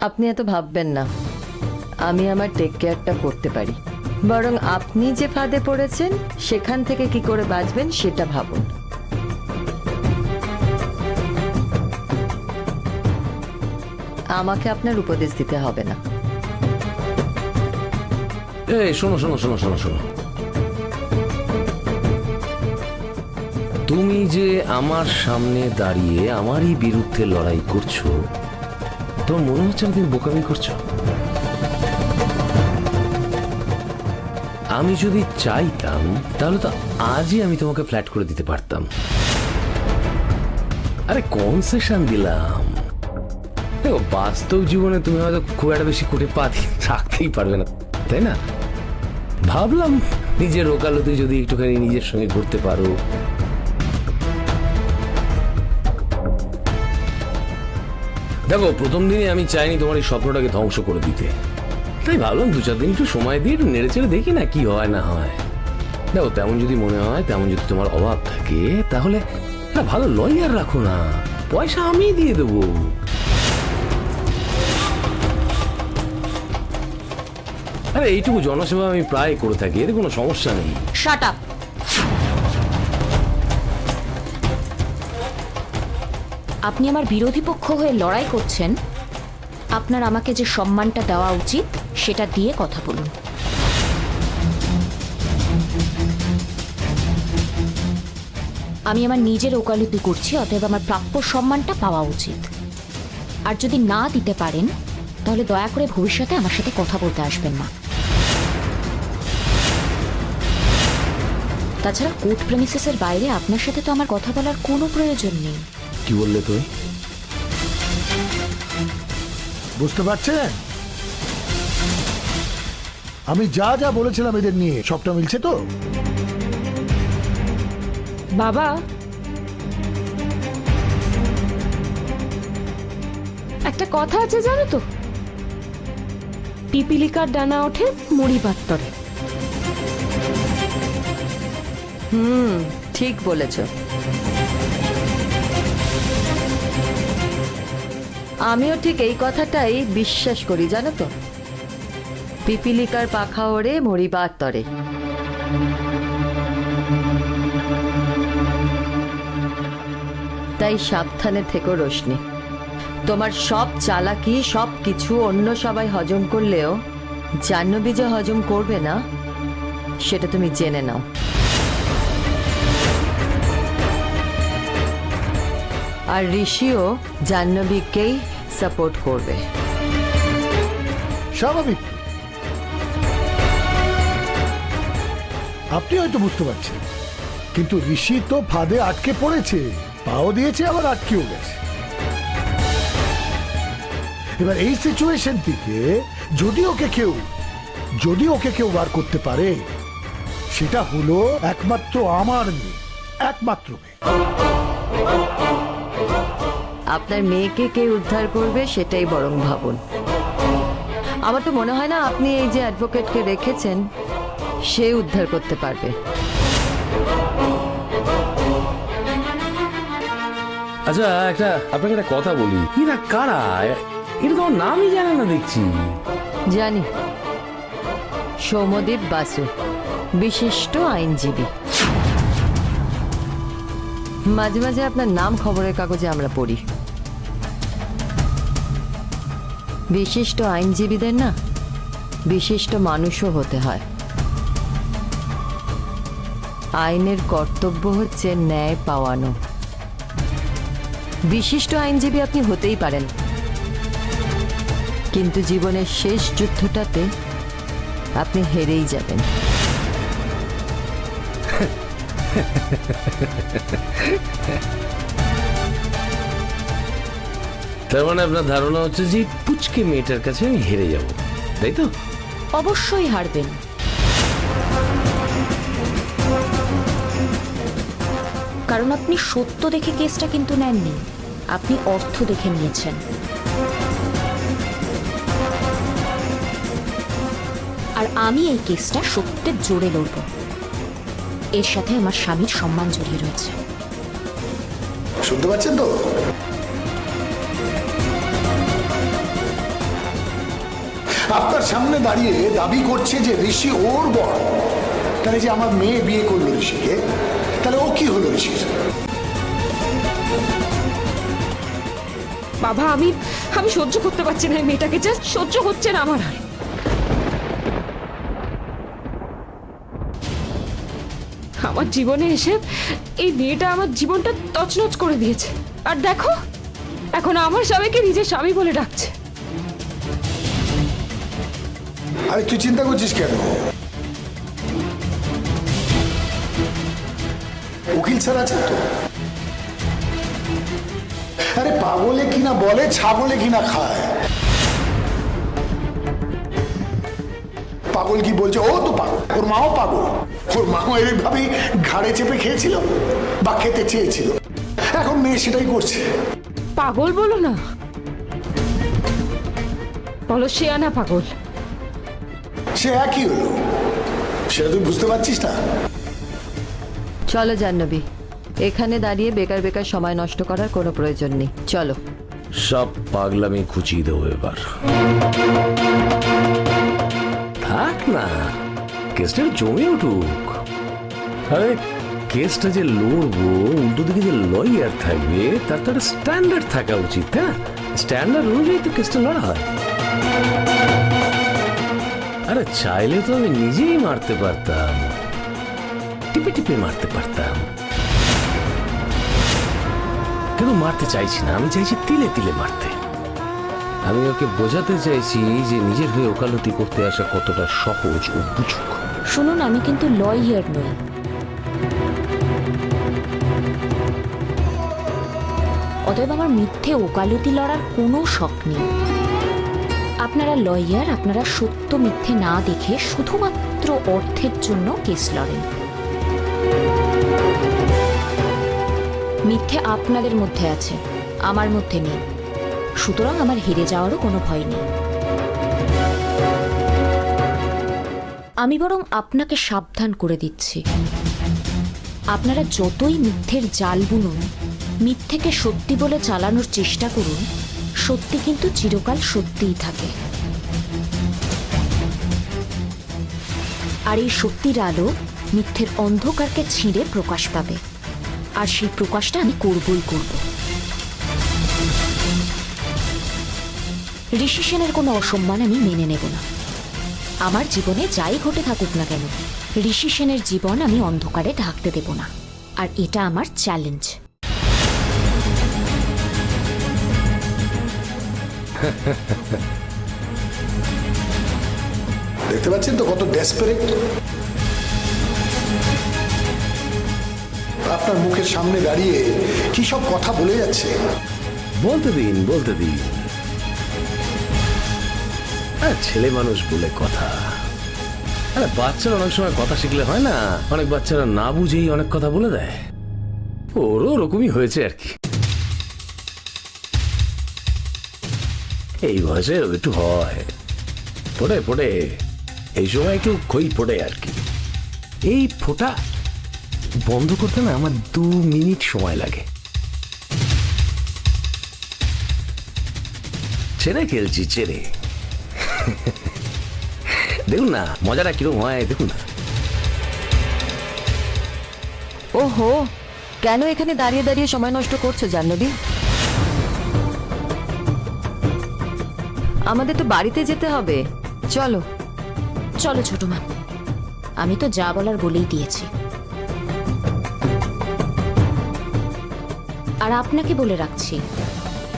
আপনি এত ভাববেন না, আমি আমার টেক কেয়ারটা করতে পারি। বরং আপনি যে ফাঁদে পড়েছেন সেখান থেকে কি করে বাঁচবেন সেটা ভাবুন। আমাকে আপনার উপদেশ দিতে হবে না। এই শোনো শোনো শোনো শোনো শোনো, তুমি যে আমার সামনে দাঁড়িয়ে আমারই বিরুদ্ধে লড়াই করছো, তোমার মনে হচ্ছে না তুমি বোকামি করছো? আমি যদি চাইতাম তাহলে তো আজই আমি তোমাকে ফ্ল্যাট করে দিতে পারতাম। আরে কনসেশন দিলাম। দেখো, বাস্তব জীবনে তুমি হয়তো খুব একটা বেশি কোটে পা রাখতেই পারবে না, তাই না? ভাবলাম নিজের ওকালতি যদি একটুখানি নিজের সঙ্গে করতে পারো। দেখো, প্রথম দিনে আমি চাইনি তোমার এই স্বপ্নটাকে ধ্বংস করে দিতে, তাই ভাবলাম 2-4 দিন একটু সময় দিয়ে একটু নেড়ে চেড়ে দেখি না কি হয় না হয়। দেখো, তেমন যদি মনে হয়, তেমন যদি তোমার অভাব থাকে, তাহলে একটা ভালো লয়ার রাখো না, পয়সা আমি দিয়ে দেবো। আরে এইটুকু জনসেবা আমি প্রায় করে থাকি, এতে কোনো সমস্যা নেই। Shut up. আপনি আমার বিরোধী পক্ষ হয়ে লড়াই করছেন, আপনার আমাকে যে সম্মানটা দেওয়া উচিত সেটা দিয়ে কথা বলুন। আমি আমার নিজের ওকালতি করছি, অতএব আমার প্রাপ্য সম্মানটা পাওয়া উচিত। আর যদি না দিতে পারেন তাহলে দয়া করে ভবিষ্যতে আমার সাথে কথা বলতে আসবেন না। তাছাড়া কোর্ট প্রেমিসেসের বাইরে আপনার সাথে তো আমার কথা বলার কোনো প্রয়োজন নেই। কি বললে তুই? বুঝতে পারছেন আমি যা যা বলেছিলাম এদের নিয়ে সবটা মিলছে তো? বাবা, একটা কথা আছে জানো তো, পিপিলিকার ডানা ওঠে মুড়ি পাত্তরে। ঠিক বলেছ। আমিও ঠিক এই কথাটাই বিশ্বাস করি, জানো তো। পিপিলিকার পাখা ওড়ে মরিবার তরে। তাই সাবধানে থেকো রোশনি। তোমার সব চালাকি, সব কিছু অন্য সবাই হজম করলেও জাহ্নবী যে হজম করবে না সেটা তুমি জেনে নাও। আর ঋষিও জাহ্নবীকেই সাপোর্ট করবে। স্বাভাবিক। আপনি হয়তো বুঝতে পারছেন, কিন্তু ঋষি তো ফাঁদে আটকে পড়েছে, পাও দিয়েছে আবার আটকেও গেছে। এবার এই সিচুয়েশন থেকে যদি ওকে কেউ বার করতে পারে, সেটা হলো একমাত্র আমার মেয়ে, একমাত্র মেয়ে। আপনার মেয়েকে কে উদ্ধার করবে সেটাই বরং ভাবুন। আমার তো মনে হয় না আপনি এই যে অ্যাডভোকেটকে রেখেছেন সে উদ্ধার করতে পারবে। আচ্ছা, আপনাকে একটা কথা বলি, এরা কারা? এটা তোমার নামই জানে না দেখছি। জানি, সৌম্যদীপ বাসু, বিশিষ্ট আইনজীবী। মাঝে মাঝে আপনার নাম খবরের কাগজে আমরা পড়ি। বিশিষ্ট আইনজীবীদের না বিশিষ্ট মানুষও হতে হয়। আইনের কর্তব্য হচ্ছে ন্যায় পাওয়ানো। বিশিষ্ট আইনজীবী আপনি হতেই পারেন, কিন্তু জীবনের শেষ যুদ্ধটাতে আপনি হেরেই যাবেন। তার মানে আপনার ধারণা হচ্ছে যে পুচকে মেয়েটার কাছে আমি হেরে যাব, তাই তো? অবশ্যই হারবেন। কারণ আপনি সত্য দেখে কেসটা কিন্তু নেননি, আপনি অর্থ দেখে নিয়েছেন। আর আমি এই কেসটা সত্যের জোরে লড়ব। এর সাথে আমার স্বামীর সম্মান জড়িয়ে রয়েছে। শুনতে পাচ্ছেন তো? আপনার সামনে দাঁড়িয়ে দাবি করছে যে ঋষি ওর বর। তাহলে যে আমার মেয়ে বিয়ে করলো ঋষিকে, তাহলে ও কি হলো ঋষির? বাবা আমি সহ্য করতে পারছি না এই মেয়েটাকে, জাস্ট সহ্য হচ্ছে না আমার আর। আমার জীবনে এসে এই মেয়েটা আমার জীবনটা তছনছ করে দিয়েছে। আর দেখো এখন আমার স্বামীকে নিজের স্বামী বলে ডাকছে। আরে তুই চিন্তা করছিস কেন? উকিল স্যার আছে তো। আরে পাগলে কিনা বলে, ছাগলে কিনা খায়। পাগল কি বলছে? ও তো পাগল, ওর মাও পাগল। ওর মাও এরকমভাবেই ঘাড়ে চেপে খেয়েছিল বা খেতে চেয়েছিল। এখন মেয়ে সেটাই করছে। পাগল বলো না, বলো শেয়ানা পাগল। সে একই হলো, সেটা তুই বুঝতে পারছিস না? চলো জাহ্নবী, এখানে দাঁড়িয়ে বেকার বেকার সময় নষ্ট করার কোনো প্রয়োজন নেই, চলো। সব পাগলামি খুঁচিয়ে দেবো এবার। থাক না, কেসটা জমে উঠুক। আরে কেসটা যে লড়বো, উল্টো দিকে যে লয়ার থাকবে, তার তো একটা স্ট্যান্ডার্ড থাকা উচিত। হ্যাঁ, স্ট্যান্ডার্ড অনুযায়ী তো কেসটা লড়া হয়। আরে চাইলে তো আমি নিজেই মারতে পারতাম, টিপে টিপে মারতে পারতাম, কিন্তু মারতে চাইছি না। আমি চাইছি তিলে তিলে মারতে। আমি ওকে বোঝাতে চাইছি যে নিজের হয়ে ওকালতি করতে আসা কতটা সহজ ও বুঝুক। শুনুন, আমি কিন্তু লয়ার নই। অতএব আমার মিথ্যে ওকালতি লড়ার কোনো শখ নেই। আপনারা লয়ার, আপনারা সত্য মিথ্যে না দেখে শুধুমাত্র অর্থের জন্য কেস লড়েন। মিথ্যে আপনাদের মধ্যে আছে, আমার মধ্যে নেই। সুতরাং আমার হেরে যাওয়ারও কোনো ভয় নেই। আমি বরং আপনাকে সাবধান করে দিচ্ছি, আপনারা যতই মিথ্যের জাল বুনুন, মিথ্যেকে সত্যি বলে চালানোর চেষ্টা করুন, সত্যি কিন্তু চিরকাল সত্যিই থাকে। আর এই সত্যির আলো মিথ্যের অন্ধকারকে ছিঁড়ে প্রকাশ পাবে, আর সেই প্রকাশটা আমি করবই করব। ঋষি সেনের কোনো অসম্মান আমি মেনে নেব না। আমার জীবনে যাই ঘটে থাকুক না কেন, ঋষি সেনের জীবন আমি অন্ধকারে ঢাকতে দেব না। আর এটা আমার চ্যালেঞ্জ। দেখতে পাচ্ছেন তো কত ডেসপারেট। আপনার মুখের সামনে দাঁড়িয়ে কি সব কথা বলে যাচ্ছে। বলতে দিন, বলতে দিন। ছেলে মানুষ বলে কথা। আরে বাচ্চারা অনেক সময় কথা শিখলে হয় না, অনেক বাচ্চারা না বুঝেই অনেক কথা বলে দেয়। ওরও ওরকমই হয়েছে আর কি। এই বয়সে একটু হয়, পড়ে পড়ে এই সময় একটু খই পড়ে আর কি। এই ফোঁটা বন্ধ করতে না আমার 2 মিনিট সময় লাগে। ছেড়ে খেলছি, ছেড়ে। দেখুন না মজাটা কিরকম হয়, দেখুন না। ওহো, কেন এখানে দাঁড়িয়ে দাঁড়িয়ে সময় নষ্ট করছো জাহ্নবী? আমাদের তো বাড়িতে যেতে হবে, চলো। চলো ছোট মা, আমি তো যা বলার বলেই দিয়েছি। আর আপনাকে বলে রাখছি,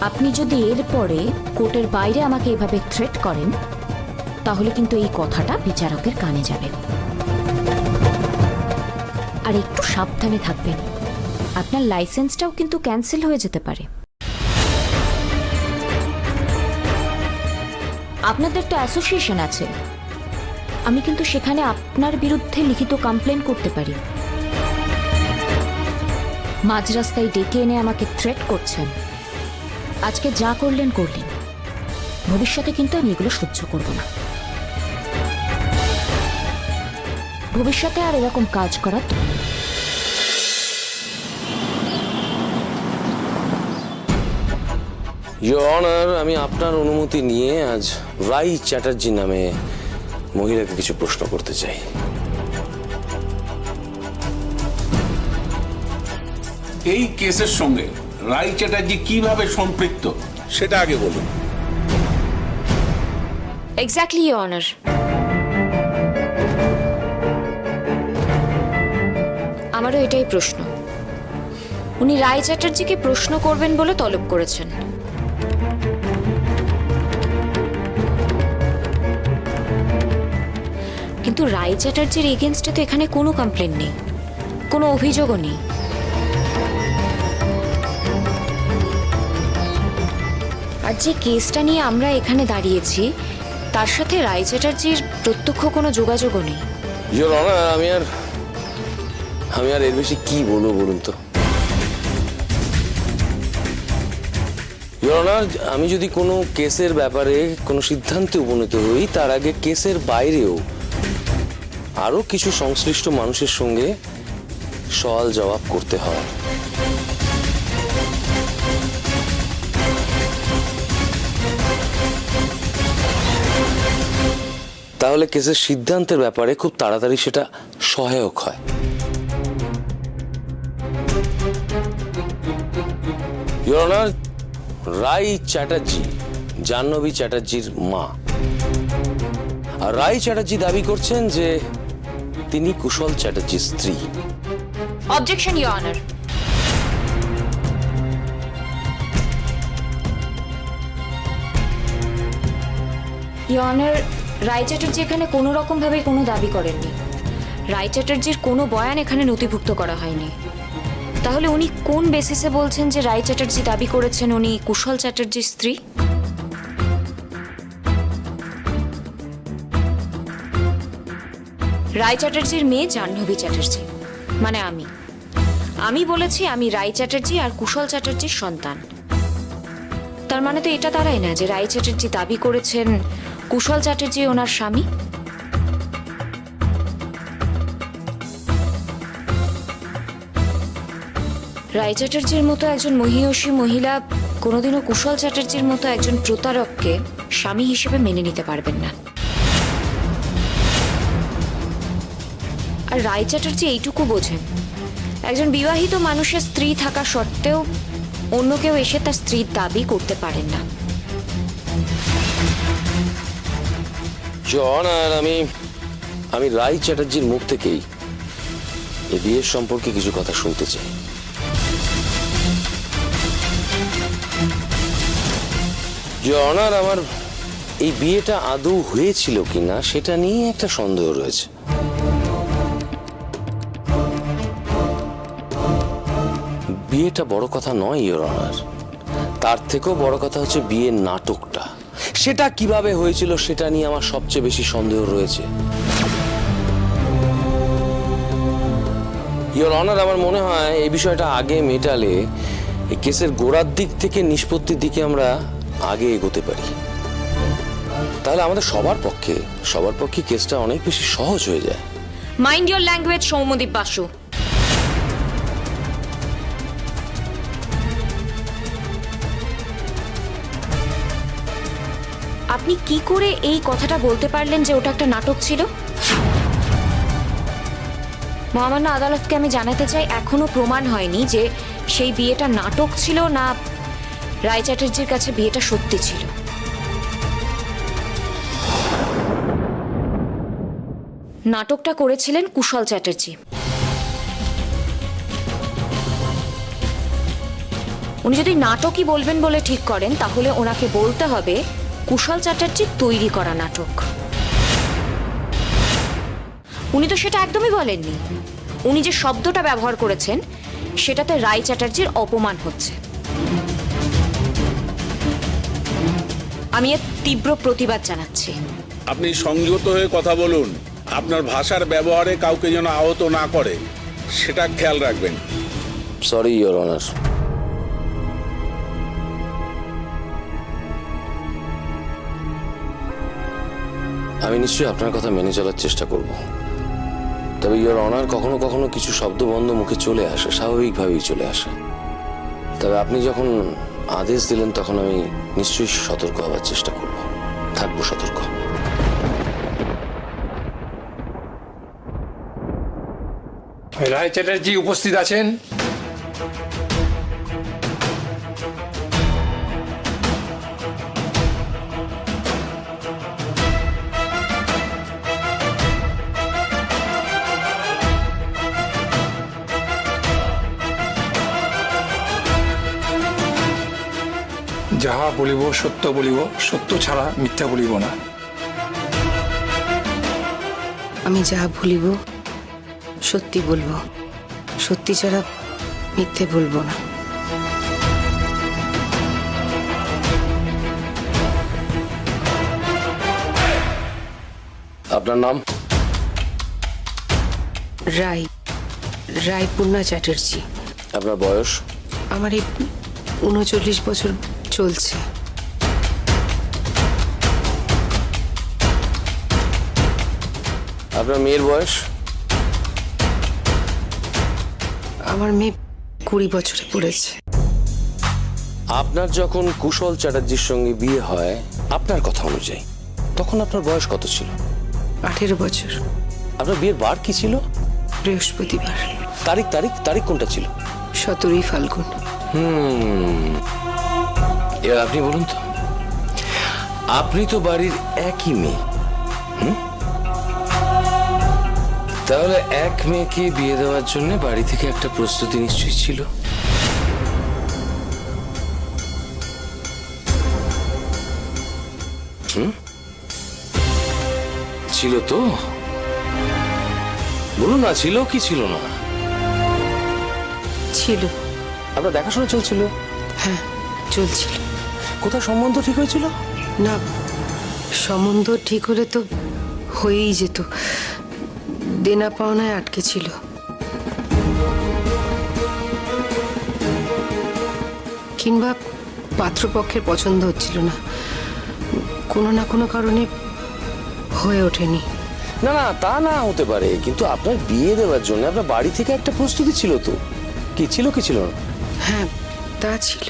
আপনি যদি এরপরে কোর্টের বাইরে আমাকে এভাবে থ্রেট করেন, তাহলে কিন্তু এই কথাটা বিচারকের কানে যাবে। আর একটু সাবধানে থাকবেন, আপনার লাইসেন্সটাও কিন্তু ক্যান্সেল হয়ে যেতে পারে। আপনাদের তো অ্যাসোসিয়েশন আছে, আমি কিন্তু সেখানে আপনার বিরুদ্ধে লিখিত কমপ্লেন করতে পারি। মাঝ রাস্তায় ডেকে এনে আমাকে থ্রেট করছেন। আজকে যা করলেন করলেন, ভবিষ্যতে কিন্তু আমি এগুলো সহ্য করব না। ভবিষ্যতে আর এরকম কাজ করা তো ইয়োর অনার, আমি আপনার অনুমতি নিয়ে আজ রাই চ্যাটার্জি নামে মহিলাকে কিছু প্রশ্ন করতে চাই। এই কেসের সঙ্গে রাই চ্যাটার্জি কিভাবে সম্পৃক্ত সেটা আগে বলুন। Exactly your honour. আমারও এটাই প্রশ্ন। উনি রায় চ্যাটার্জিকে প্রশ্ন করবেন বলে তলব করেছেন। কিন্তু রায় চ্যাটার্জির এগেনস্টে তো এখানে কোনো কমপ্লেন নেই, কোনো অভিযোগও নেই। আর যে কেসটা নিয়ে আমরা এখানে দাঁড়িয়েছি তার সাথে রায় চ্যাটার্জির প্রত্যক্ষ কোনো যোগাযোগও নেই। ইয়োর অনার, আমি আর এর বেশি কি বলবো বলুন তো। ইয়োর অনার, আমি যদি কোনো কেসের ব্যাপারে কোনো সিদ্ধান্তে উপনীত হই তার আগে কেসের বাইরেও আরো কিছু সংশ্লিষ্ট মানুষের সঙ্গে সওয়াল জবাব করতে হয়। তাহলে কেসের সিদ্ধান্তের ব্যাপারে খুব তাড়াতাড়ি সেটা সহায়ক হয়। ইয়োর অনার, রাই চ্যাটার্জি জাহ্নবী চ্যাটার্জির মা, আর রাই চ্যাটার্জি দাবি করছেন যে তিনি কুশল চ্যাটার্জির স্ত্রী। Objection your honour. Your honour, Roy Chatterjee এখানে কোনো রকম ভাবে কোনো দাবি করেননি। রায় চ্যাটার্জির কোনো বয়ান এখানে নথিভুক্ত করা হয়নি। তাহলে উনি কোন বেসিসে বলছেন যে রায় চ্যাটার্জি দাবি করেছেন উনি কুশল চ্যাটার্জির স্ত্রী? রায় চ্যাটার্জির মেয়ে জাহ্নবী চ্যাটার্জি, মানে আমি বলেছি আমি রায় চ্যাটার্জি আর কুশল চ্যাটার্জির সন্তান। তার মানে তো এটা দাঁড়ায় না যে রায় চ্যাটার্জি দাবি করেছেন কুশল চ্যাটার্জি ওনার স্বামী। রায় চ্যাটার্জির মতো একজন মহিয়সী মহিলা কোনোদিনও কুশল চ্যাটার্জির মতো একজন প্রতারককে স্বামী হিসেবে মেনে নিতে পারবেন না। আর রায় চ্যাটার্জি এইটুকু বোঝেন, একজন বিবাহিত মানুষের স্ত্রী থাকা সত্ত্বেও অন্য কেউ এসে তার স্ত্রীর দাবি করতে পারেন না। জন, আর আমি রাই চ্যাটার্জির মুখ থেকেই এই বিয়ের সম্পর্কে কিছু কথা শুনতে চাই। জন, আর আমার এই বিয়েটা আদৌ হয়েছিল কিনা সেটা নিয়ে একটা সন্দেহ রয়েছে। বিয়েটা বড় কথা নয় ইয়োর অনার, তার থেকেও বড় কথা হচ্ছে বিয়ের নাটকটা, সেটা কিভাবে হয়েছিল সেটা নিয়ে আমার সবচেয়ে বেশি সন্দেহ রয়েছে। ইয়োর অনার, আমার মনে হয় এই বিষয়টা আগে মেটালে এই কেসের গোড়ার দিক থেকে নিষ্পত্তির দিকে আমরা আগে এগোতে পারি। তাহলে আমাদের সবার পক্ষে কেসটা অনেক বেশি সহজ হয়ে যায়। Mind your language Soumyadeep Basu. আপনি কি করে এই কথাটা বলতে পারলেন যে ওটা একটা নাটক ছিল? মহামান্য আদালতকে আমি জানাতে চাই এখনো প্রমাণ হয়নি যে সেই বিয়েটা নাটক ছিল না রায় চ্যাটার্জির কাছে বিয়েটা সত্যি ছিল। নাটকটা করেছিলেন কুশল চ্যাটার্জি। উনি যদি নাটকই বলবেন বলে ঠিক করেন তাহলে ওনাকে বলতে হবে কুশল চ্যাটার্জির তৈরি করা নাটক। উনি তো সেটা একদমই বলেননি। উনি যে শব্দটা ব্যবহার করেছেন সেটাতে রায় চ্যাটার্জির অপমান হচ্ছে। আমি এর তীব্র প্রতিবাদ জানাচ্ছি। আপনি সংযত হয়ে কথা বলুন, আপনার ভাষার ব্যবহারে কাউকে যেন আহত না করে সেটা খেয়াল রাখবেন। Sorry your honour. আমি নিশ্চয়ই আপনার কথা মেনে চলার চেষ্টা করব, তবে ইওর অনার কখনো কখনো কিছু শব্দবন্ধ মুখে চলে আসে, স্বাভাবিকভাবেই চলে আসে। তবে আপনি যখন আদেশ দিলেন তখন আমি নিশ্চয়ই সতর্ক হওয়ার চেষ্টা করব, থাকবো সতর্ক। রায় চ্যাটার্জি উপস্থিত আছেন? যাহা বলিব সত্য বলিব, সত্য ছাড়া মিথ্যা বলিব না। আমি যা বলিব সত্যি বলবো, সত্যি ছাড়া মিথ্যে বলবো না। আপনার নাম? রায়পূর্ণা চ্যাটার্জি। আপনার বয়স? আমার এই 39 বছর চলছে। আপনার মেয়ের বয়স? আমার মেয়ে 20 বছরে পড়েছে। আপনার যখন কুশল চ্যাটার্জির সঙ্গে বিয়ে হয়, আপনার কথা অনুযায়ী তখন আপনার বয়স কত ছিল? 18 বছর। আপনার বিয়ের বার কি ছিল? বৃহস্পতিবার। তারিখ তারিখ তারিখ কোনটা ছিল? 17 ফাল্গুন। এবার আপনি বলুন তো, আপনি তো বাড়ির একই মেয়ে, তাহলে এক মেয়েকে বিয়ে দেওয়ার জন্য বাড়ি থেকে একটা প্রস্তুতি নিশ্চয়ই ছিল। ছিল তো? বলুন না, ছিল কি ছিল না? ছিল। আপনার দেখাশোনা চলছিল? হ্যাঁ, চলছিল। কোথায় সম্বন্ধ ঠিক হয়েছিল? না, সম্বন্ধ ঠিক হলে তো হয়েই যেত, দেনা পাওনায় আটকে ছিল। কিংবা পাত্রপক্ষের পছন্দ হচ্ছিল না, কোনো না কোনো কারণে হয়ে ওঠেনি। না না, তা না হতে পারে, কিন্তু আপনার বিয়ে দেওয়ার জন্য আপনার বাড়ি থেকে একটা প্রস্তুতি ছিল তো। কি ছিল কি ছিল না? হ্যাঁ, তা ছিল।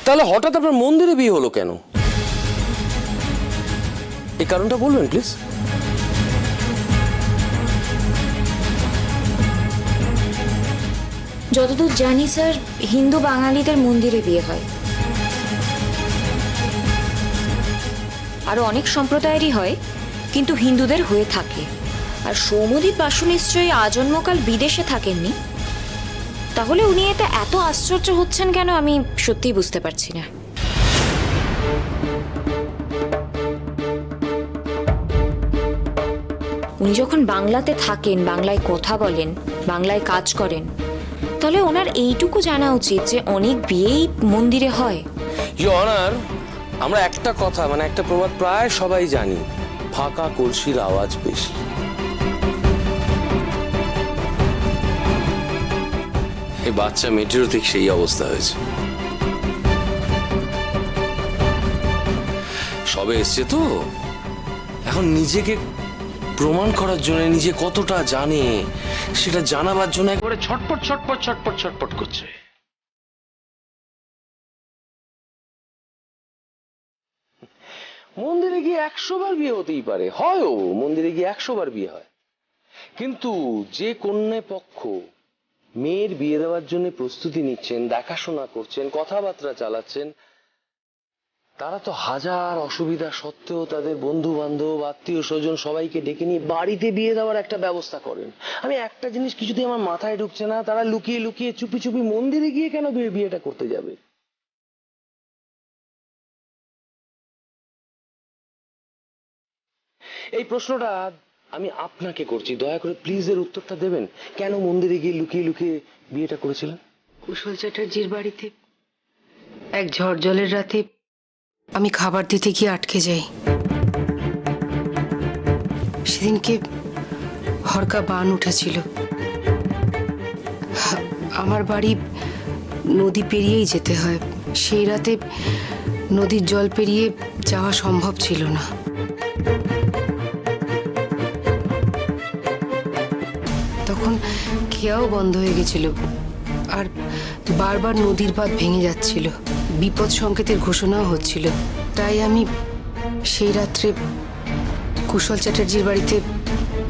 তাহলে হঠাৎ আপনার মন্দিরে বিয়ে হলো কেন? এই কারণটা বলবেন প্লিজ। যতদূর জানি স্যার, হিন্দু বাঙালিদের মন্দিরে বিয়ে হয়। আরো অনেক সম্প্রদায়েরই হয়, কিন্তু হিন্দুদের হয়ে থাকে। আর সৌম্যদীপ বাসু নিশ্চয়ই আজন্মকাল বিদেশে থাকেননি, তাহলে উনি এতে এত আশ্চর্য হচ্ছেন কেন আমি সত্যিই বুঝতে পারছি না। উনি যখন বাংলাতে থাকেন, বাংলায় কথা বলেন, বাংলায় কাজ করেন, তাহলে ওনার এইটুকু জানা উচিত যে অনেক বিয়েই মন্দিরে হয়। ইওর অনার, আমরা একটা কথা মানে একটা প্রবাদ প্রায় সবাই জানি, ফাঁকা কলসির আওয়াজ বেশি। এই বাচ্চা মেয়েটিরও ঠিক সেই অবস্থা হয়েছে। সবে এসছে তো, এখন নিজেকে প্রমাণ করার জন্য, নিজে কতটা জানে সেটা জানাবার জন্য একবারে ছটপট ছটপট ছটপট ছটপট করছে। মন্দিরে গিয়ে 100 বার বিয়ে হতেই পারে, হয়ও মন্দিরে গিয়ে 100 বার বিয়ে হয়, কিন্তু যে কন্যা পক্ষ মেয়ের বিয়ে দেওয়ার জন্য প্রস্তুতি নিচ্ছেন, দেখাশোনা করছেন, কথাবার্তা চালাচ্ছেন, তারা তো হাজার অসুবিধা সত্ত্বেও তাদের বন্ধু বান্ধব, আত্মীয় স্বজন সবাইকে ডেকে নিয়ে বাড়িতে বিয়ে দেওয়ার একটা ব্যবস্থা করেন। আমি একটা জিনিস কিছুতেই আমার মাথায় ঢুকছে না, তারা লুকিয়ে লুকিয়ে চুপি চুপি মন্দিরে গিয়ে কেন বিয়েটা করতে যাবে? এই প্রশ্নটা আমি আপনাকে করছি, দয়া করে প্লিজ এর উত্তরটা দেবেন। কেন মন্দিরে গিয়ে লুকিয়ে লুকিয়ে বিয়েটা করেছিলেন? কুশল চ্যাটার্জির বাড়িতে এক ঝড় জলের রাতে আমি খাবার দিতে গিয়ে আটকে যাই। সেদিনকে হরকা বান উঠেছিল। আমার বাড়ি নদী পেরিয়েই যেতে হয়। সেই রাতে নদীর জল পেরিয়ে যাওয়া সম্ভব ছিল না। খেয়াও বন্ধ হয়ে গেছিল আর বারবার নদীর বাঁধ ভেঙে যাচ্ছিল, বিপদ সংকেতের ঘোষণাও হচ্ছিল। তাই আমি সেই রাত্রে কুশল চ্যাটার্জির বাড়িতে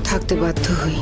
থাকতে বাধ্য হই।